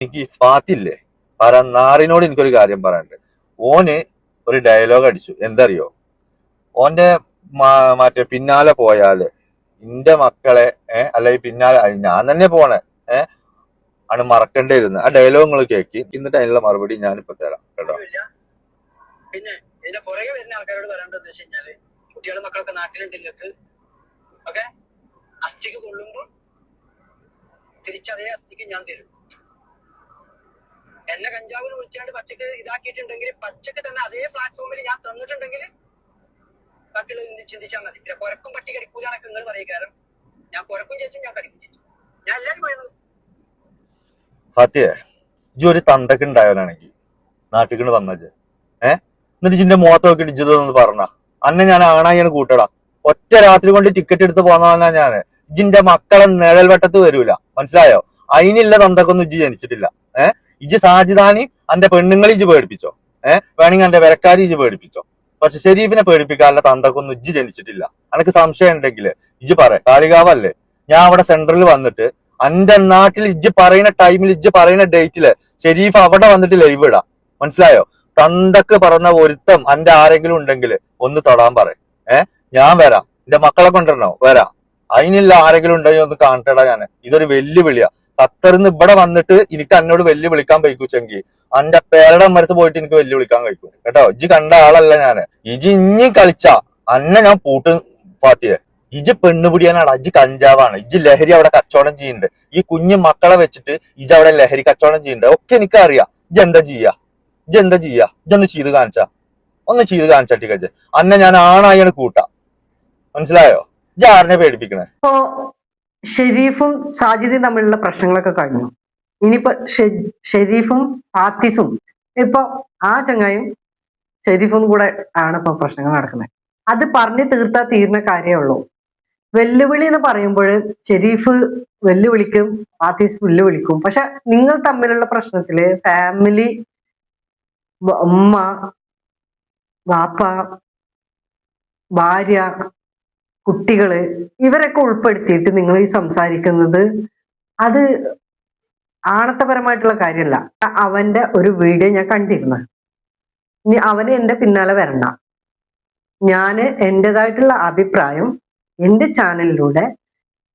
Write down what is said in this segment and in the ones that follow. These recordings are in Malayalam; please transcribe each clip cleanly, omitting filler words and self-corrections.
എനിക്ക് ഫാത്തില്ലേ നാറിനോട് എനിക്കൊരു കാര്യം പറയാനുണ്ട്. ഓന് ഒരു ഡയലോഗ് അടിച്ചു, എന്തറിയോ? ഓന്റെ മറ്റേ പിന്നാലെ പോയാല് ഇന്റെ മക്കളെ അല്ലെങ്കിൽ പിന്നാലെ ഞാൻ തന്നെ പോണേ ആണ് മറക്കേണ്ടി വരുന്നത്. ആ ഡയലോഗ് നിങ്ങൾ കേൾക്കി, എന്നിട്ട് അതിനുള്ള മറുപടി ഞാനിപ്പോ തരാം കേട്ടോ. പിന്നെ ഇതിന്റെ പുറകെ വരുന്ന ആൾക്കാരോട് പറയേണ്ടത് വെച്ച് കഴിഞ്ഞാല് കുട്ടികളും മക്കളൊക്കെ നാട്ടിലുണ്ട്, നിങ്ങൾക്ക് ഓക്കെ അസ്ഥിക്ക് കൊള്ളുമ്പോൾ തിരിച്ചതേ അസ്ഥിക്ക് ഞാൻ തരും. എന്നെ കഞ്ചാവിന് വിളിച്ചാണ്ട് പച്ചക്ക് ഇതാക്കിയിട്ടുണ്ടെങ്കിൽ പച്ചക്ക് തന്നെ അതേ പ്ലാറ്റ്ഫോമിൽ ഞാൻ തന്നിട്ടുണ്ടെങ്കിൽ ബാക്കിയുള്ള ചിന്തിച്ചാൽ മതി. പിന്നെ കുരക്കും പട്ടി കടിക്കൂലാണൊക്കെ നിങ്ങൾ പറയുകാരം. ഞാൻ കുരക്കും ചേച്ചു, ഞാൻ കടിക്കും ചേച്ചു, ഞാൻ എല്ലാവരും പറയുന്നത്. ഫാത്തിയെ, ഇജ്ജ് ഒരു തന്തക്ക് ഉണ്ടായവനാണെങ്കിൽ നാട്ടിൽ വന്നത് എന്നിട്ട് ഇജിന്റെ മുഖത്ത് നോക്കിയിട്ട് ഇജ്ജതൊന്ന് പറഞ്ഞ അന്നെ ഞാൻ ആണായാണ് കൂട്ടടാ. ഒറ്റ രാത്രി കൊണ്ട് ടിക്കറ്റ് എടുത്ത് പോന്നവനാ ഞാന്. ഇജിന്റെ മക്കളെ നിഴൽ വെട്ടത്ത് വരൂല, മനസ്സിലായോ? അതിനുള്ള തന്തക്കൊന്നും ഇജ്ജ് ജനിച്ചിട്ടില്ല. ഇജ്ജ് സാജിദാനി അന്റെ പെണ്ണുങ്ങളെ ഇജ്ജ് പേടിപ്പിച്ചോ, വേണമെങ്കിൽ അന്റെ വിലക്കാരി ഇജ്ജ് പേടിപ്പിച്ചോ. പക്ഷെ ഷെരീഫിനെ പേടിപ്പിക്കാനുള്ള തന്തക്കൊന്നും ഇജ്ജ് ജനിച്ചിട്ടില്ല. അനക്ക് സംശയം ഉണ്ടെങ്കിൽ ഇജ്ജ് പറ. കാളികാവല്ലേ, ഞാൻ അവിടെ സെന്ററിൽ വന്നിട്ട് അന്റെ നാട്ടിൽ ഇജ്ജ് പറയുന്ന ടൈമിൽ ഇജ്ജ് പറയുന്ന ഡേറ്റില് ഷെരീഫ് അവിടെ വന്നിട്ട് ലൈവ് ഇടാം, മനസ്സിലായോ? തന്തക്ക് പറഞ്ഞ ഒരുത്തം അന്റെ ആരെങ്കിലും ഉണ്ടെങ്കിൽ ഒന്ന് തൊടാൻ പറ. ഞാൻ വരാം, എന്റെ മക്കളെ കൊണ്ടുവരണോ? വരാം. അതിനുള്ള ആരെങ്കിലും ഉണ്ടെങ്കിൽ ഒന്ന് കാണട്ടെടാ. ഞാൻ ഇതൊരു വെല്ലുവിളിയാ. ഖത്തറിന്ന് ഇവിടെ വന്നിട്ട് എനിക്ക് എന്നോട് വെല്ലുവിളിക്കാൻ പൈക്കൂച്ചെങ്കിൽ അന്റെ പേരുടെ മരത്ത് പോയിട്ട് എനിക്ക് വെല്ലുവിളിക്കാൻ കഴിക്കും കേട്ടോ. ഇജ്ജ് കണ്ട ആളല്ല ഞാന്. ഇജ്ജ് ഇനി കളിച്ചാ അന്നെ ഞാൻ പൂട്ട് പാത്തിയെ. ഇജ്ജ് പെണ്ണുപിടിയാനാടാ, ഇജ്ജ് കഞ്ചാവാണ്. ഇജ്ജ് ലഹരി അവിടെ കച്ചവടം ചെയ്യുന്നുണ്ട്. ഈ കുഞ്ഞു മക്കളെ വെച്ചിട്ട് ഇജ്ജ് അവിടെ ലഹരി കച്ചവടം ചെയ്യുന്നുണ്ട്. ഒക്കെ എനിക്കറിയാം. ഇജ്ജ് എന്താ ചെയ്യാ? ഇജ്ജൊന്ന് ചെയ്ത് കാണിച്ചാ, ഒന്ന് ചെയ്ത് കാണിച്ചാ ടിക്കറ്റ്. അന്നെ ഞാൻ ആണായാണ് കൂട്ടാ, മനസ്സിലായോ? ഇജ്ജ് ആറിനെ പേടിപ്പിക്കണേ? ഇപ്പോ ഷെരീഫും സാജിദും തമ്മിലുള്ള പ്രശ്നങ്ങളൊക്കെ കഴിഞ്ഞു. ഇനിയിപ്പോ ഷെരീഫും ഫാത്തിസും ഇപ്പൊ ആ ചങ്ങായും ഷെരീഫും കൂടെ ആണ് ഇപ്പൊ പ്രശ്നങ്ങൾ നടക്കുന്നത്. അത് പറഞ്ഞു തീർത്താൽ തീർന്ന കാര്യമേ ഉള്ളൂ. വെല്ലുവിളി എന്ന് പറയുമ്പോൾ ഷെരീഫ് വെല്ലുവിളിക്കും, ഫാത്തിസ് വെല്ലുവിളിക്കും. പക്ഷെ നിങ്ങൾ തമ്മിലുള്ള പ്രശ്നത്തില് ഫാമിലി, ഉമ്മ, വാപ്പ, ഭാര്യ, കുട്ടികള് ഇവരൊക്കെ ഉൾപ്പെടുത്തിയിട്ട് നിങ്ങൾ ഈ സംസാരിക്കുന്നത് അത് ആണത്തപരമായിട്ടുള്ള കാര്യമല്ല. അവന്റെ ഒരു വീഡിയോ ഞാൻ കണ്ടിരുന്നു. ഇനി അവന് എന്റെ പിന്നാലെ വരണ്ട. ഞാന് എന്റേതായിട്ടുള്ള അഭിപ്രായം എന്റെ ചാനലിലൂടെ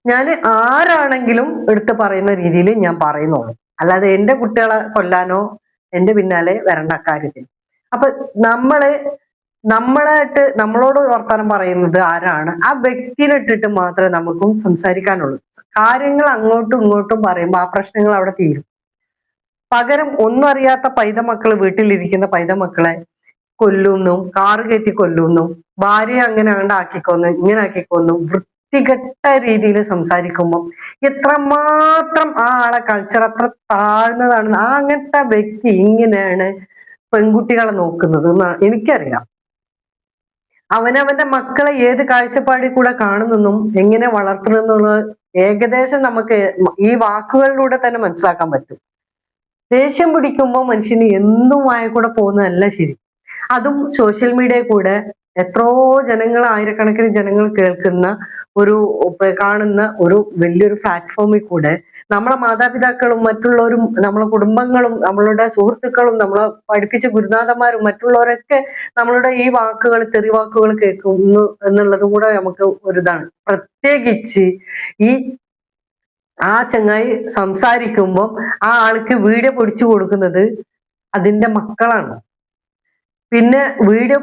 ഞാൻ ആരാണെങ്കിലും എടുത്ത് പറയുന്ന രീതിയിൽ ഞാൻ പറയുന്നുള്ളൂ. അല്ലാതെ എന്റെ കുട്ടികളെ കൊല്ലാനോ എന്റെ പിന്നാലെ വരണ്ട കാര്യത്തിൽ. അപ്പൊ നമ്മളായിട്ട് നമ്മളോട് വർത്തമാനം പറയുന്നത് ആരാണ്, ആ വ്യക്തിനെ ഇട്ടിട്ട് മാത്രമേ നമുക്കും സംസാരിക്കാനുള്ളൂ. കാര്യങ്ങൾ അങ്ങോട്ടും ഇങ്ങോട്ടും പറയുമ്പോൾ ആ പ്രശ്നങ്ങൾ അവിടെ തീരും. പകരം ഒന്നും അറിയാത്ത പൈതമക്കള്, വീട്ടിലിരിക്കുന്ന പൈതമക്കളെ കൊല്ലുന്നു, കാറ് കയറ്റി കൊല്ലുന്നു, ഭാര്യ അങ്ങനെ ആക്കിക്കൊന്നു, ഇങ്ങനെ ആക്കിക്കൊന്നു, വൃത്തികെട്ട രീതിയിൽ സംസാരിക്കുമ്പോൾ എത്രമാത്രം ആ ആളെ കൾച്ചർ അത്ര താഴ്ന്നതാണ്. അങ്ങനത്തെ വ്യക്തി ഇങ്ങനെയാണ് പെൺകുട്ടികളെ നോക്കുന്നത് എനിക്കറിയാം. അവനവന്റെ മക്കളെ ഏത് കാഴ്ചപ്പാടിൽ കൂടെ കാണുന്നെന്നും എങ്ങനെ വളർത്തണമെന്നുള്ളത് ഏകദേശം നമുക്ക് ഈ വാക്കുകളിലൂടെ തന്നെ മനസ്സിലാക്കാൻ പറ്റും. ദേഷ്യം പിടിക്കുമ്പോൾ മനുഷ്യന് എന്തും വായക്കൂടെ പോകുന്നതല്ല ശരി. അതും സോഷ്യൽ മീഡിയയിൽ കൂടെ എത്രയോ ജനങ്ങൾ, ആയിരക്കണക്കിന് ജനങ്ങൾ കേൾക്കുന്ന കാണുന്ന ഒരു വലിയൊരു പ്ലാറ്റ്ഫോമിൽ കൂടെ നമ്മളെ മാതാപിതാക്കളും മറ്റുള്ളവരും നമ്മളെ കുടുംബങ്ങളും നമ്മളുടെ സുഹൃത്തുക്കളും നമ്മളെ പഠിപ്പിച്ച ഗുരുനാഥന്മാരും മറ്റുള്ളവരൊക്കെ നമ്മളുടെ ഈ വാക്കുകൾ, തെറിവാക്കുകൾ കേൾക്കുന്നു എന്നുള്ളതും കൂടെ നമുക്ക് ഒരിതാണ്. പ്രത്യേകിച്ച് ഈ ആ ചങ്ങായി സംസാരിക്കുമ്പോൾ ആ ആൾക്ക് വീഡിയോ പിടിച്ചു കൊടുക്കുന്നത് അതിന്റെ മക്കളാണ്. പിന്നെ വീഡിയോ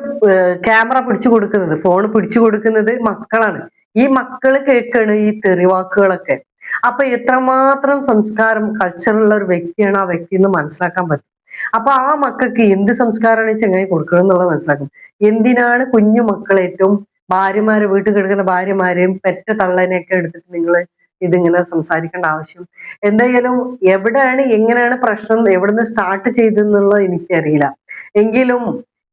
ക്യാമറ പിടിച്ചു കൊടുക്കുന്നത്, ഫോൺ പിടിച്ചു കൊടുക്കുന്നത് മക്കളാണ്. ഈ മക്കള് കേൾക്കാണ് ഈ തെറിവാക്കുകളൊക്കെ. അപ്പൊ എത്രമാത്രം സംസ്കാരം, കൾച്ചറുള്ള ഒരു വ്യക്തിയാണ് ആ വ്യക്തി എന്ന് മനസ്സിലാക്കാൻ പറ്റും. അപ്പൊ ആ മക്കൾക്ക് എന്ത് സംസ്കാരമാണ് ചങ്ങായി കൊടുക്കണം എന്നുള്ളത് മനസ്സിലാക്കും. എന്തിനാണ് കുഞ്ഞു മക്കളേറ്റവും ഭാര്യമാരെ, വീട്ടിൽ കിടക്കുന്ന ഭാര്യമാരെയും പെറ്റ തള്ളനെയൊക്കെ എടുത്തിട്ട് നിങ്ങൾ ഇതിങ്ങനെ സംസാരിക്കേണ്ട ആവശ്യം? എന്തായാലും എവിടെയാണ്, എങ്ങനെയാണ് പ്രശ്നം, എവിടുന്ന് സ്റ്റാർട്ട് ചെയ്തെന്നുള്ളത് എനിക്കറിയില്ല. എങ്കിലും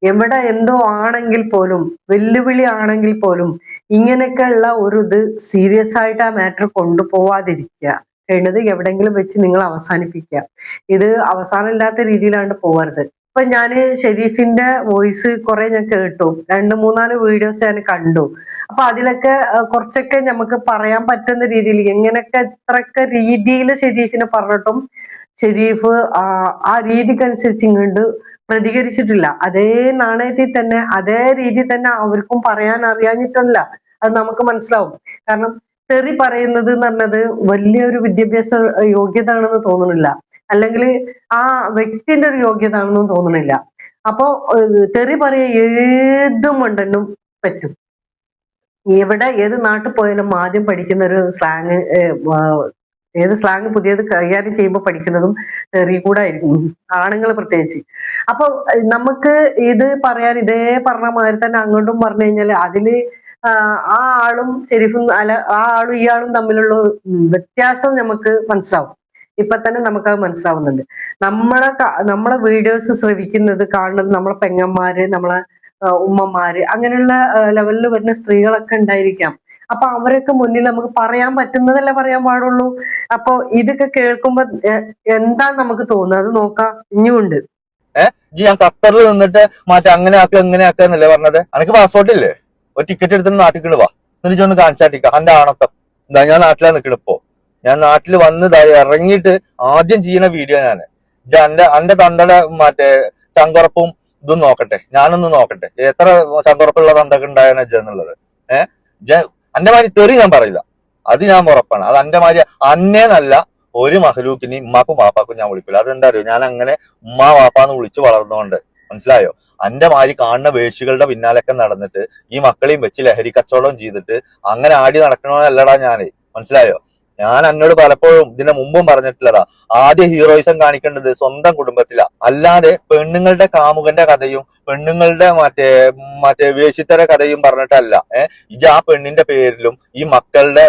എവിടെ എന്തോ ആണെങ്കിൽ പോലും, വെല്ലുവിളി ആണെങ്കിൽ പോലും ഇങ്ങനെയൊക്കെയുള്ള ഒരു ഇത് സീരിയസ് ആയിട്ട് ആ മാറ്റർ കൊണ്ടുപോവാതിരിക്കുക. കഴിഞ്ഞത് എവിടെയെങ്കിലും വെച്ച് നിങ്ങൾ അവസാനിപ്പിക്കുക. ഇത് അവസാനമില്ലാത്ത രീതിയിലാണ്ട് പോകരുത്. ഇപ്പൊ ഞാന് ഷെരീഫിന്റെ വോയിസ് കുറെ ഞാൻ കേട്ടു, 2-3-4 വീഡിയോസ് ഞാൻ കണ്ടു. അപ്പൊ അതിലൊക്കെ കുറച്ചൊക്കെ നമുക്ക് പറയാൻ പറ്റുന്ന രീതിയിൽ, എങ്ങനെയൊക്കെ എത്രയൊക്കെ രീതിയിൽ ഷെരീഫിനെ പറഞ്ഞിട്ടും ഷെരീഫ് ആ രീതിക്കനുസരിച്ച് ഇങ്ങോട്ട് പ്രതികരിച്ചിട്ടില്ല. അതേ നാണയത്തിൽ തന്നെ അതേ രീതി തന്നെ അവർക്കും പറയാൻ അറിയാഞ്ഞിട്ടല്ല, അത് നമുക്ക് മനസ്സിലാവും. കാരണം തെറി പറയുന്നത് എന്ന് പറഞ്ഞത് വലിയൊരു വിദ്യാഭ്യാസ യോഗ്യത ആണെന്ന് തോന്നുന്നില്ല, അല്ലെങ്കിൽ ആ വ്യക്തിന്റെ ഒരു യോഗ്യത ആണെന്നും തോന്നുന്നില്ല. അപ്പോ തെറി പറയാ ഏത് മണ്ടനും പറ്റും. എവിടെ ഏത് നാട്ടിൽ പോയാലും ആദ്യം പഠിക്കുന്ന ഒരു സ്ലാങ്, ഏത് സ്ലാങ് പുതിയത് കൈകാര്യം ചെയ്യുമ്പോൾ പഠിക്കുന്നതും തെറി കൂടെ ആയിരിക്കും, ആണുങ്ങൾ പ്രത്യേകിച്ച്. അപ്പൊ നമുക്ക് ഇത് പറയാൻ ഇതേ പറഞ്ഞ മാതിരി തന്നെ അങ്ങോട്ടും പറഞ്ഞു കഴിഞ്ഞാൽ അതില് ആ ആളും ഷെരീഫും അല്ല, ആ ആളും ഈ ആളും തമ്മിലുള്ള വ്യത്യാസം നമുക്ക് മനസ്സിലാവും. ഇപ്പൊ തന്നെ നമുക്കത് മനസ്സിലാവുന്നുണ്ട്. നമ്മളെ വീഡിയോസ് ശ്രവിക്കുന്നത് കാണുന്നത് നമ്മളെ പെങ്ങന്മാര്, നമ്മളെ ഉമ്മമാര്, അങ്ങനെയുള്ള ലെവലിൽ വരുന്ന സ്ത്രീകളൊക്കെ ഉണ്ടായിരിക്കാം. അപ്പൊ അവരൊക്കെ മുന്നിൽ നമുക്ക് പറയാൻ പറ്റുന്നതല്ലേ പറയാൻ പാടുള്ളൂ. അപ്പൊ ഇതൊക്കെ കേൾക്കുമ്പോ എന്താ നമുക്ക് തോന്നുന്നത്, അത് നോക്കാം. ഇനിയുണ്ട്. ഞാൻ ഖത്തറിൽ നിന്നിട്ട് അങ്ങനെ ആക്കുക ഇങ്ങനെ ആക്കുക എന്നല്ലേ പറഞ്ഞത്? എനിക്ക് പാസ്പോർട്ട് ഇല്ലേ? ഒരു ടിക്കറ്റ് എടുത്തിട്ട് നാട്ടിൽ വാ, എന്നിട്ട് ഒന്ന് കാണിച്ചാട്ടിക്ക എന്റെ ആണത്തം. എന്താ ഞാൻ നാട്ടിലാണ് നിൽക്കണ ഇപ്പോ. ഞാൻ നാട്ടിൽ വന്നതായി ഇറങ്ങിയിട്ട് ആദ്യം ചെയ്യുന്ന വീഡിയോ ഞാന്. എന്റെ തണ്ടയുടെ ചങ്കുറപ്പും ഇതും നോക്കട്ടെ, ഞാനൊന്ന് നോക്കട്ടെ എത്ര ചങ്കുറപ്പുള്ള തണ്ടൊക്കെ ഉണ്ടായെന്ന് എന്നുള്ളത്. എന്റെ മാതിരി തെറി ഞാൻ പറയില്ല, അത് ഞാൻ ഉറപ്പാണ്. അത് എന്റെ മാതിരി അന്നേന്നല്ല ഒരു മഹലൂക്കിനെയും ഉമ്മാക്കും വാപ്പാക്കും ഞാൻ വിളിക്കില്ല. അതെന്താ അറിയോ, ഞാൻ അങ്ങനെ ഉമ്മാ വാപ്പാന്ന് വിളിച്ച് വളർന്നുകൊണ്ട്, മനസ്സിലായോ? എന്റെ മാതിരി കാണുന്ന വേഴ്ചകളുടെ പിന്നാലൊക്കെ നടന്നിട്ട് ഈ മക്കളെയും വെച്ച് ലഹരി കച്ചവടം ചെയ്തിട്ട് അങ്ങനെ ആടി നടക്കണമെന്നല്ലടാ ഞാന്, മനസ്സിലായോ? ഞാൻ എന്നോട് പലപ്പോഴും ഇതിന് മുമ്പും പറഞ്ഞിട്ടുള്ളതാ, ആദ്യ ഹീറോയിസം കാണിക്കേണ്ടത് സ്വന്തം കുടുംബത്തിലാ, അല്ലാതെ പെണ്ണുങ്ങളുടെ കാമുകന്റെ കഥയും പെണ്ണുങ്ങളുടെ മറ്റേ വേശിത്തര കഥയും പറഞ്ഞിട്ടല്ല. ഇജ് ആ പെണ്ണിന്റെ പേരിലും ഈ മക്കളുടെ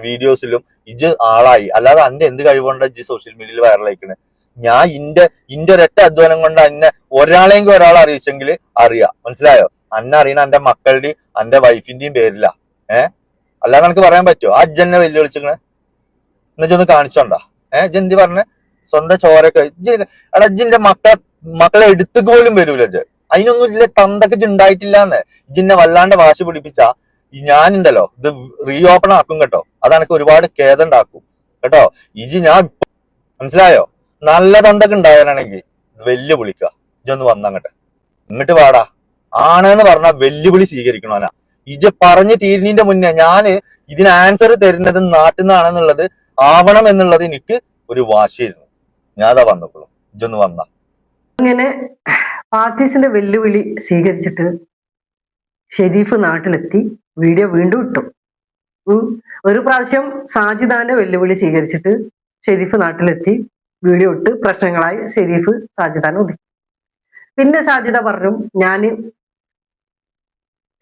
വീഡിയോസിലും ഇജ് ആളായി, അല്ലാതെ അന്റെ എന്ത് കഴിവുകൊണ്ട് ഇജ് സോഷ്യൽ മീഡിയയിൽ വൈറലായിക്കണ്? ഞാൻ ഇന്റെ ഒരൊറ്റ അധ്വാനം കൊണ്ട് അന്നെ ഒരാളെങ്കിലും ഒരാളെ അറിയിച്ചെങ്കിൽ അറിയാം, മനസ്സിലായോ? അന്നെ അറിയണ എന്റെ മക്കളുടെയും എന്റെ വൈഫിന്റെയും പേരില. അല്ലാതെ എനിക്ക് പറയാൻ പറ്റുമോ? ആ അജ്ജെന്നെ വെല്ലുവിളിച്ചിക്കണേ എന്നുവെച്ചൊന്ന് കാണിച്ചോണ്ടാ. ഇജ്ജെന്തി പറഞ്ഞേ? സ്വന്തം ചോരൊക്കെ എടാ ഇജ്ജിന്റെ മക്കളെ എടുത്തേക്ക് പോലും വരൂല ഇജ്ജ്. അതിനൊന്നും ഇല്ല, തന്തൊക്കെ ഉണ്ടായിട്ടില്ലാന്ന് ഇജ്ജിന്നെ വല്ലാണ്ട് വാശി പിടിപ്പിച്ചാ ഞാനുണ്ടല്ലോ ഇത് റീ ഓപ്പൺ ആക്കും കേട്ടോ. അതെനിക്ക് ഒരുപാട് ഖേദം ഉണ്ടാക്കും കേട്ടോ. ഞാൻ മനസ്സിലായോ? നല്ല തന്തൊക്കെ ഉണ്ടായാലാണെങ്കിൽ വെല്ലുവിളിക്കുക, ഇജ്ജൊന്ന് വന്നങ്ങട്ടെ, ഇങ്ങോട്ട് വാടാ. ആണെന്ന് പറഞ്ഞാൽ വെല്ലുവിളി സ്വീകരിക്കണോനാ. ഇജ് പറഞ്ഞു തീരുന്നതിന്റെ മുന്നേ ഞാന് ഇതിന് ആൻസർ തരുന്നത് നാട്ടിൽ നിന്നാണെന്നുള്ളത് ആവണം എന്നുള്ളത് എനിക്ക് ഒരു വാശിയായിരുന്നു. ഞാൻ അതാ വന്നപ്പോഴും ഇജൊന്ന് വന്ന. അങ്ങനെ പാത്തീസിന്റെ വെല്ലുവിളി സ്വീകരിച്ചിട്ട് ഷെരീഫ് നാട്ടിലെത്തി വീഡിയോ വീണ്ടും ഇട്ടു. ഒരു പ്രാവശ്യം സാജിദാന്റെ വെല്ലുവിളി സ്വീകരിച്ചിട്ട് ഷെരീഫ് നാട്ടിലെത്തി വീഡിയോ ഇട്ട് പ്രശ്നങ്ങളായി ഷെരീഫ് സാജിദാനെ ഒതുക്കി. പിന്നെ സാജിദ പറഞ്ഞു, ഞാന്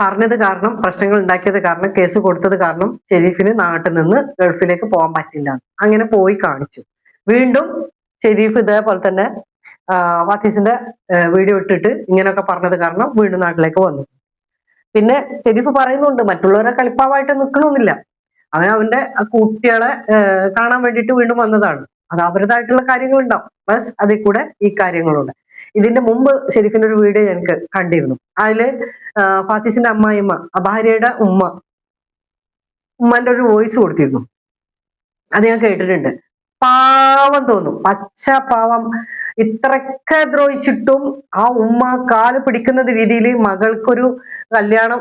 പറഞ്ഞത് കാരണം, പ്രശ്നങ്ങൾ ഉണ്ടാക്കിയത് കാരണം, കേസ് കൊടുത്തത് കാരണം ഷെരീഫിന് നാട്ടിൽ നിന്ന് ഗൾഫിലേക്ക് പോകാൻ പറ്റില്ല. അങ്ങനെ പോയി കാണിച്ചു. വീണ്ടും ഷെരീഫ് ഇതേപോലെ തന്നെ ഫാത്തീസിന്റെ വീഡിയോ ഇട്ടിട്ട് ഇങ്ങനെയൊക്കെ പറഞ്ഞത് കാരണം വീണ്ടും നാട്ടിലേക്ക് വന്നു. പിന്നെ ഷെരീഫ് പറയുന്നുണ്ട് മറ്റുള്ളവരെ കളിപ്പാവായിട്ട് നിൽക്കണമെന്നില്ല, അവന്റെ കുട്ടികളെ കാണാൻ വേണ്ടിയിട്ട് വീണ്ടും വന്നതാണ്. അത് അവരുടേതായിട്ടുള്ള കാര്യങ്ങളുണ്ടാവും, പ്ലസ് അതിൽ കൂടെ ഈ കാര്യങ്ങളുണ്ട്. ഇതിന്റെ മുമ്പ് ഷെരീഫിന്റെ ഒരു വീഡിയോ എനിക്ക് കണ്ടിരുന്നു. അതില് ഫാത്തീസിന്റെ അമ്മായിമ്മ, ഭാര്യയുടെ ഉമ്മന്റെ ഒരു വോയിസ് കൊടുത്തിരുന്നു. അത് ഞാൻ കേട്ടിട്ടുണ്ട്. പാവം തോന്നും, പച്ച പാവം. ഇത്രയൊക്കെ ദ്രോഹിച്ചിട്ടും ആ ഉമ്മ കാല് പിടിക്കുന്ന രീതിയിൽ മകൾക്കൊരു കല്യാണം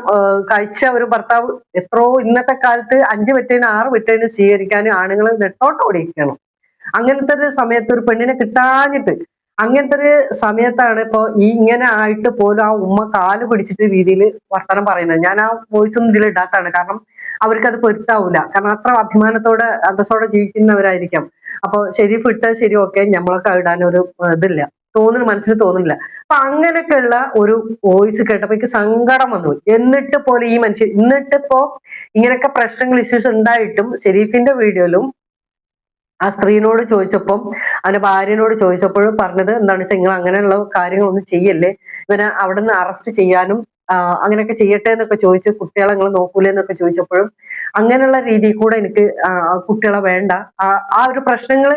കഴിച്ച ഒരു ഭർത്താവ് എത്രയോ ഇന്നത്തെ കാലത്ത് 5 പെറ്റേന് 6 പെറ്റേന് സ്വീകരിക്കാൻ ആണുങ്ങൾ നെട്ടോട്ടം ഓടിയിരിക്കണം. അങ്ങനത്തെ ഒരു സമയത്ത് ഒരു പെണ്ണിനെ കിട്ടാഞ്ഞിട്ട്, അങ്ങനത്തെ ഒരു സമയത്താണ് ഇപ്പൊ ഈ ഇങ്ങനെ ആയിട്ട് പോലും ആ ഉമ്മ കാല് പിടിച്ചിട്ട് രീതിയിൽ വർത്തമാനം പറയുന്നത്. ഞാൻ ആ വോയിസ് ഒന്നും ഇതിൽ ഇടാത്താണ്, കാരണം അവർക്കത് പൊരുത്താവൂല. കാരണം അത്ര അഭിമാനത്തോടെ അന്തസ്സോടെ ജീവിക്കുന്നവരായിരിക്കാം. അപ്പൊ ഷെരീഫ് ഇട്ട് ശരി, ഓക്കെ, നമ്മളൊക്കെ ഇടാൻ ഒരു ഇതില്ല, മനസ്സിൽ തോന്നുന്നില്ല. അപ്പൊ അങ്ങനെയൊക്കെയുള്ള ഒരു വോയിസ് കേട്ടപ്പോ എനിക്ക് സങ്കടം വന്നു. എന്നിട്ട് പോലെ ഈ മനുഷ്യൻ എന്നിട്ടിപ്പോ ഇങ്ങനെയൊക്കെ പ്രശ്നങ്ങൾ, ഇഷ്യൂസ് ഉണ്ടായിട്ടും ഷെരീഫിന്റെ വീഡിയോയിലും ആ സ്ത്രീനോട് ചോദിച്ചപ്പം, അവന്റെ ഭാര്യനോട് ചോദിച്ചപ്പോഴും പറഞ്ഞത് എന്താണെന്ന് വെച്ചാൽ, നിങ്ങൾ അങ്ങനെയുള്ള കാര്യങ്ങളൊന്നും ചെയ്യല്ലേ, ഇവനെ അവിടെ നിന്ന് അറസ്റ്റ് ചെയ്യാനും അങ്ങനെയൊക്കെ ചെയ്യട്ടെ എന്നൊക്കെ ചോദിച്ചു, കുട്ടികളെ നിങ്ങൾ നോക്കൂലേ എന്നൊക്കെ ചോദിച്ചപ്പോഴും അങ്ങനെയുള്ള രീതിയിൽ കൂടെ എനിക്ക് കുട്ടികളെ വേണ്ട, ആ ഒരു പ്രശ്നങ്ങൾ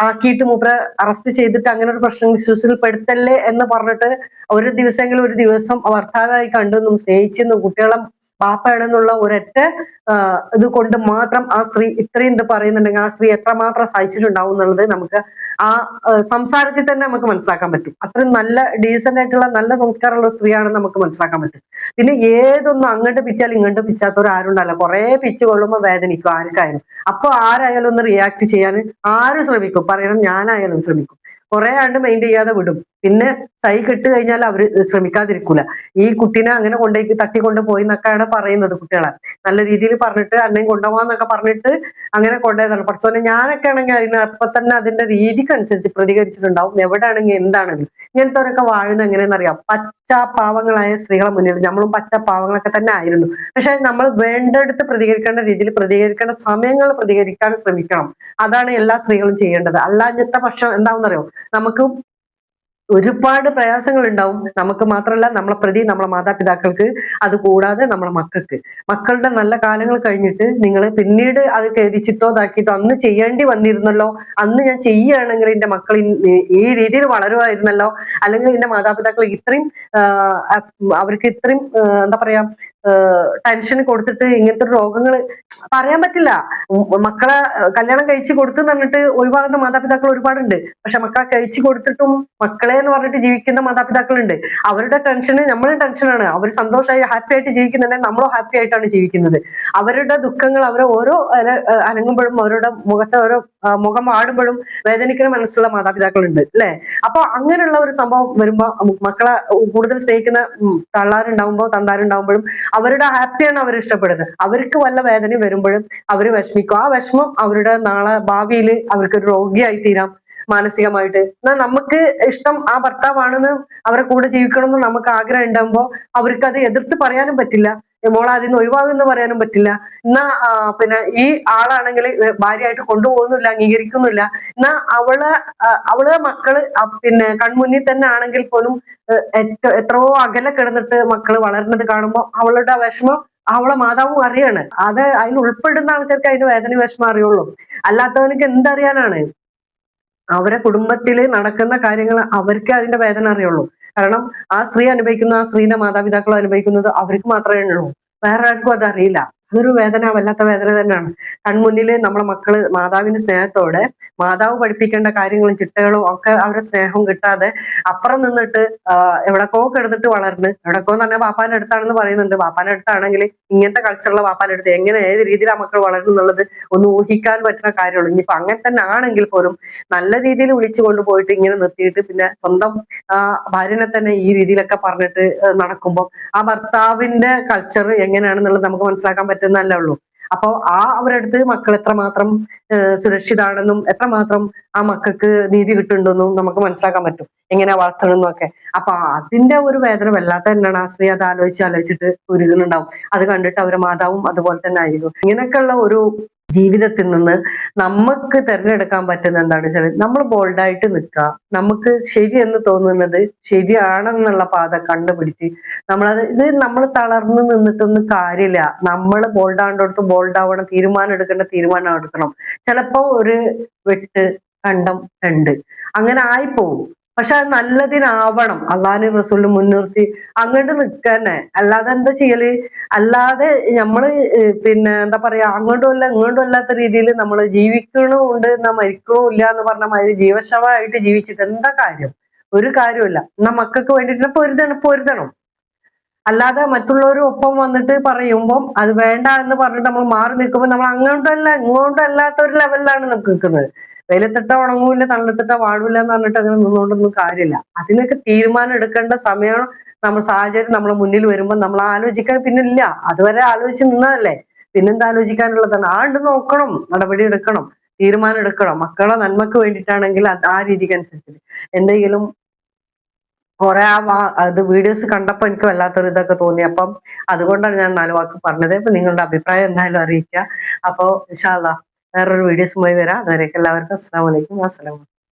ആക്കിയിട്ട് മൂപ്പരെ അറസ്റ്റ് ചെയ്തിട്ട് അങ്ങനെ ഒരു പ്രശ്നം ഇഷ്യൂസിൽ പെടുത്തല്ലേ എന്ന് പറഞ്ഞിട്ട് ഒരു ദിവസം ഭർത്താവായി കണ്ടെന്നും സ്നേഹിച്ചെന്നും കുട്ടികളെ ബാപ്പയാണെന്നുള്ള ഒരൊറ്റ ഇത് കൊണ്ട് മാത്രം ആ സ്ത്രീ ഇത്രയും ഇത് പറയുന്നുണ്ടെങ്കിൽ ആ സ്ത്രീ എത്രമാത്രം സഹിച്ചിട്ടുണ്ടാവും എന്നുള്ളത് നമുക്ക് ആ സംസാരത്തിൽ തന്നെ നമുക്ക് മനസ്സിലാക്കാൻ പറ്റും. അത്രയും നല്ല ഡീസന്റ് ആയിട്ടുള്ള നല്ല സംസ്കാരമുള്ള സ്ത്രീയാണെന്ന് നമുക്ക് മനസ്സിലാക്കാൻ പറ്റും. പിന്നെ ഏതൊന്നും അങ്ങോട്ട് പിച്ചാൽ ഇങ്ങോട്ട് പിച്ചാത്തവർ ആരുണ്ടല്ല, കുറെ പിച്ച് കൊള്ളുമ്പോൾ വേദനിക്കും ആർക്കായാലും. അപ്പൊ ആരായാലും ഒന്ന് റിയാക്ട് ചെയ്യാൻ ആരും ശ്രമിക്കും, പറയണം ഞാനായാലും ശ്രമിക്കും. കുറെ ആണ്ട് മൈൻഡ് ചെയ്യാതെ വിടും. പിന്നെ തൈ കെട്ട് കഴിഞ്ഞാൽ അവര് ശ്രമിക്കാതിരിക്കൂല. ഈ കുട്ടീനെ അങ്ങനെ കൊണ്ടേക്ക് തട്ടിക്കൊണ്ട് പോയി എന്നൊക്കെയാണ് പറയുന്നത് കുട്ടികളെ. നല്ല രീതിയിൽ പറഞ്ഞിട്ട് അന്നേം കൊണ്ടുപോകാന്നൊക്കെ പറഞ്ഞിട്ട് അങ്ങനെ കൊണ്ടുപോയതാണ്. പക്ഷേ ഞാനൊക്കെ ആണെങ്കിൽ അതിന് അപ്പൊ തന്നെ അതിന്റെ രീതിക്കനുസരിച്ച് പ്രതികരിച്ചിട്ടുണ്ടാവും. എവിടെ ആണെങ്കിൽ എന്താണെങ്കിലും. ഇങ്ങനത്തെവരൊക്കെ വാഴുന്നത് എങ്ങനെയെന്നറിയാം, പച്ചപാവങ്ങളായ സ്ത്രീകളെ മുന്നിൽ നമ്മളും പച്ചപാവങ്ങളൊക്കെ തന്നെ ആയിരുന്നു. പക്ഷെ നമ്മൾ വേണ്ടടുത്ത് പ്രതികരിക്കേണ്ട രീതിയിൽ പ്രതികരിക്കേണ്ട സമയങ്ങൾ പ്രതികരിക്കാൻ ശ്രമിക്കണം. അതാണ് എല്ലാ സ്ത്രീകളും ചെയ്യേണ്ടത്. അല്ലാഞ്ഞിട്ട പക്ഷം എന്താണെന്നറിയോ, നമുക്ക് ഒരുപാട് പ്രയാസങ്ങൾ ഉണ്ടാവും. നമുക്ക് മാത്രമല്ല നമ്മളെ പ്രതി നമ്മളെ മാതാപിതാക്കൾക്ക്, അത് കൂടാതെ നമ്മളെ മക്കൾക്ക്. മക്കളുടെ നല്ല കാലങ്ങൾ കഴിഞ്ഞിട്ട് നിങ്ങൾ പിന്നീട് അത് ഖേദിച്ചിട്ടോ ഇതാക്കിയിട്ടോ അന്ന് ചെയ്യേണ്ടി വന്നിരുന്നല്ലോ, അന്ന് ഞാൻ ചെയ്യുകയാണെങ്കിൽ എന്റെ മക്കൾ ഈ രീതിയിൽ വളരുമായിരുന്നല്ലോ, അല്ലെങ്കിൽ എന്റെ മാതാപിതാക്കൾ ഇത്രയും അവർക്ക് ഇത്രയും എന്താ പറയാ ടെൻഷൻ കൊടുത്തിട്ട് ഇങ്ങനത്തെ രോഗങ്ങൾ പറയാൻ പറ്റില്ല. മക്കളെ കല്യാണം കഴിച്ചു കൊടുത്തു പറഞ്ഞിട്ട് ഒഴിവാകുന്ന മാതാപിതാക്കൾ ഒരുപാടുണ്ട്. പക്ഷെ മക്കളെ കഴിച്ചു കൊടുത്തിട്ടും മക്കളെ എന്ന് പറഞ്ഞിട്ട് ജീവിക്കുന്ന മാതാപിതാക്കളുണ്ട്. അവരുടെ ടെൻഷന് നമ്മളും ടെൻഷനാണ്. അവർ സന്തോഷമായി ഹാപ്പി ആയിട്ട് ജീവിക്കുന്നുണ്ടെങ്കിൽ നമ്മളും ഹാപ്പി ആയിട്ടാണ് ജീവിക്കുന്നത്. അവരുടെ ദുഃഖങ്ങൾ അവരെ ഓരോ അനങ്ങുമ്പോഴും അവരുടെ മുഖത്തെ ഓരോ മുഖം ആടുമ്പോഴും വേദനിക്കുന്ന മനസ്സുള്ള മാതാപിതാക്കളുണ്ട് അല്ലെ. അപ്പൊ അങ്ങനെയുള്ള ഒരു സംഭവം വരുമ്പോ മക്കളെ കൂടുതൽ സ്നേഹിക്കുന്ന തള്ളാരുണ്ടാവുമ്പോ തന്താരുണ്ടാവുമ്പോഴും അവരുടെ ഹാപ്പിയാണ് അവർ ഇഷ്ടപ്പെടുന്നത്. അവർക്ക് വല്ല വേദനയും വരുമ്പോഴും അവർ വിഷമിക്കും. ആ വിഷമം അവരുടെ നാളെ ഭാവിയിൽ അവർക്കൊരു രോഗിയായി തീരാം മാനസികമായിട്ട്. എന്നാൽ നമുക്ക് ഇഷ്ടം ആ ഭർത്താവാണെന്ന് അവരെ കൂടെ ജീവിക്കണമെന്ന് നമുക്ക് ആഗ്രഹം ഉണ്ടാകുമ്പോൾ അവർക്ക് അത് എതിർത്ത് പറയാനും പറ്റില്ല. മോളെ അതിന് ഒഴിവാകുമെന്ന് പറയാനും പറ്റില്ല. എന്നാ പിന്നെ ഈ ആളാണെങ്കിൽ ഭാര്യയായിട്ട് കൊണ്ടുപോകുന്നില്ല, അംഗീകരിക്കുന്നില്ല. എന്നാ അവള് മക്കള് പിന്നെ കൺമുന്നിൽ തന്നെ ആണെങ്കിൽ പോലും എത്രയോ അകലെ കിടന്നിട്ട് മക്കള് വളരുന്നത് കാണുമ്പോൾ അവളുടെ വിഷമം അവളെ മാതാവും അറിയാണ്. അത് അതിൽ ഉൾപ്പെടുന്ന ആൾക്കാർക്ക് അതിന്റെ വേദന വിഷമം അറിയുള്ളൂ. അല്ലാത്തവനക്ക് എന്തറിയാനാണ്? അവരെ കുടുംബത്തില് നടക്കുന്ന കാര്യങ്ങൾ അവർക്ക് അതിന്റെ വേദന അറിയുള്ളൂ. കാരണം ആ സ്ത്രീ അനുഭവിക്കുന്ന, ആ സ്ത്രീയുടെ മാതാപിതാക്കൾ അനുഭവിക്കുന്നത് അവർക്ക് മാത്രമേ ഉള്ളൂ. വേറെ ആർക്കും അതറിയില്ല. അതൊരു വേദന, വല്ലാത്ത വേദന തന്നെയാണ്. കൺമുന്നില് നമ്മളെ മക്കള് മാതാവിന്റെ സ്നേഹത്തോടെ, മാതാവ് പഠിപ്പിക്കേണ്ട കാര്യങ്ങളും ചിട്ടകളും ഒക്കെ അവരുടെ സ്നേഹവും കിട്ടാതെ അപ്പുറം നിന്നിട്ട് എവിടക്കോ കിടന്നിട്ട് വളർന്ന്, എവിടക്കോ എന്ന് പറഞ്ഞാൽ വാപ്പാന്റെ അടുത്താണെന്ന് പറയുന്നുണ്ട്. വാപ്പാന്റെ അടുത്താണെങ്കിൽ ഇങ്ങനത്തെ കൾച്ചറുള്ള വാപ്പാന്റെ അടുത്ത് എങ്ങനെ ഏത് രീതിയിൽ ആ മക്കൾ വളരുന്നു എന്നുള്ളത് ഒന്ന് ഊഹിക്കാൻ പറ്റുന്ന കാര്യമുള്ളൂ. ഇനിയിപ്പോ അങ്ങനെ തന്നെ ആണെങ്കിൽ പോലും നല്ല രീതിയിൽ വിളിച്ചു കൊണ്ടുപോയിട്ട് ഇങ്ങനെ നിർത്തിയിട്ട് പിന്നെ സ്വന്തം ഭാര്യനെ തന്നെ ഈ രീതിയിലൊക്കെ പറഞ്ഞിട്ട് നടക്കുമ്പോൾ ആ ഭർത്താവിന്റെ കൾച്ചർ എങ്ങനെയാണെന്നുള്ളത് നമുക്ക് മനസ്സിലാക്കാൻ പറ്റുന്നതല്ലേ ഉള്ളൂ. അപ്പോ അവരടുത്ത് മക്കൾ എത്രമാത്രം സുരക്ഷിതാണെന്നും എത്രമാത്രം ആ മക്കൾക്ക് നീതി കിട്ടുന്നുണ്ടെന്നും നമുക്ക് മനസ്സിലാക്കാൻ പറ്റും, എങ്ങനെ വളർത്തണമെന്നും ഒക്കെ. അപ്പൊ അതിന്റെ ഒരു വേദന വല്ലാത്ത തന്നെയാണ്. ആ സ്ത്രീ അത് ആലോചിച്ചിട്ട് ഉരുകുന്നുണ്ടാവും. അത് കണ്ടിട്ട് അവരുടെ മാതാവും അതുപോലെ തന്നെ ആയിരിക്കും. ഇങ്ങനെയൊക്കെയുള്ള ഒരു ജീവിതത്തിൽ നിന്ന് നമുക്ക് തിരഞ്ഞെടുക്കാൻ പറ്റുന്ന എന്താണെന്ന് വെച്ചാൽ നമ്മൾ ബോൾഡായിട്ട് നിൽക്കുക. നമുക്ക് ശരിയെന്ന് തോന്നുന്നത് ശരിയാണെന്നുള്ള പാത കണ്ടുപിടിച്ച് നമ്മൾ തളർന്നു നിന്നിട്ടൊന്നും കാര്യമില്ല. നമ്മൾ ബോൾഡാണ്ടോടത്ത് ബോൾഡാവണം. തീരുമാനം എടുക്കേണ്ട തീരുമാനം എടുക്കണം. ചിലപ്പോ ഒരു വെട്ട് കണ്ടം രണ്ട് അങ്ങനെ ആയിപ്പോവും. പക്ഷെ അത് നല്ലതിനാവണം. അള്ളാഹിനെയും റസൂലിനെയും മുൻനിർത്തി അങ്ങോട്ട് നിൽക്കാന്നെ. അല്ലാതെ എന്താ ചെയ്യല്? അല്ലാതെ നമ്മള് പിന്നെ എന്താ പറയാ, അങ്ങോട്ടും അല്ല ഇങ്ങോട്ടും അല്ലാത്ത രീതിയിൽ നമ്മൾ ജീവിക്കണമുണ്ട് എന്നാ മരിക്കണവും ഇല്ല എന്ന് പറഞ്ഞ മാതിരി ജീവശവമായിട്ട് ജീവിച്ചിട്ട് എന്താ കാര്യം? ഒരു കാര്യമില്ല. എന്നാ മക്കൾക്ക് വേണ്ടിയിട്ട് പൊരുതണം. അല്ലാതെ മറ്റുള്ളവരും ഒപ്പം വന്നിട്ട് പറയുമ്പോൾ അത് വേണ്ട എന്ന് പറഞ്ഞിട്ട് നമ്മൾ മാറി നിൽക്കുമ്പോൾ നമ്മൾ അങ്ങോട്ടല്ല ഇങ്ങോട്ടും അല്ലാത്ത ഒരു ലെവലിലാണ് നമുക്ക് നിൽക്കുന്നത്. വെയിലത്തിട്ട ഉണങ്ങൂല്ല, തണലത്തിട്ട വാഴൂല്ല എന്ന് പറഞ്ഞിട്ട് അങ്ങനെ നിന്നുകൊണ്ടൊന്നും കാര്യമില്ല. അതിനൊക്കെ തീരുമാനം എടുക്കേണ്ട സമയം സാഹചര്യം നമ്മളെ മുന്നിൽ വരുമ്പോൾ നമ്മൾ ആലോചിക്കാൻ പിന്നില്ല. അതുവരെ ആലോചിച്ച് നിന്നതല്ലേ, പിന്നെന്താ ആലോചിക്കാനുള്ളതാണ്? ആണ്ട് നോക്കണം, നടപടി എടുക്കണം, തീരുമാനം എടുക്കണം. മക്കളെ നന്മക്ക് വേണ്ടിയിട്ടാണെങ്കിൽ ആ രീതിക്ക് അനുസരിച്ച് എന്തെങ്കിലും കുറെ അത് വീഡിയോസ് കണ്ടപ്പോ എനിക്ക് വല്ലാത്തൊരു ഇതൊക്കെ തോന്നി. അപ്പം അതുകൊണ്ടാണ് ഞാൻ 4 വാക്ക് പറഞ്ഞത്. അപ്പൊ നിങ്ങളുടെ അഭിപ്രായം എന്തായാലും അറിയിക്കുക. അപ്പോ ഇൻഷാ അല്ലാഹ് വേറൊരു വീഡിയോസുമായി വരാം. അതുവരേക്കും എല്ലാവർക്കും അസ്സലാമു അലൈക്കും.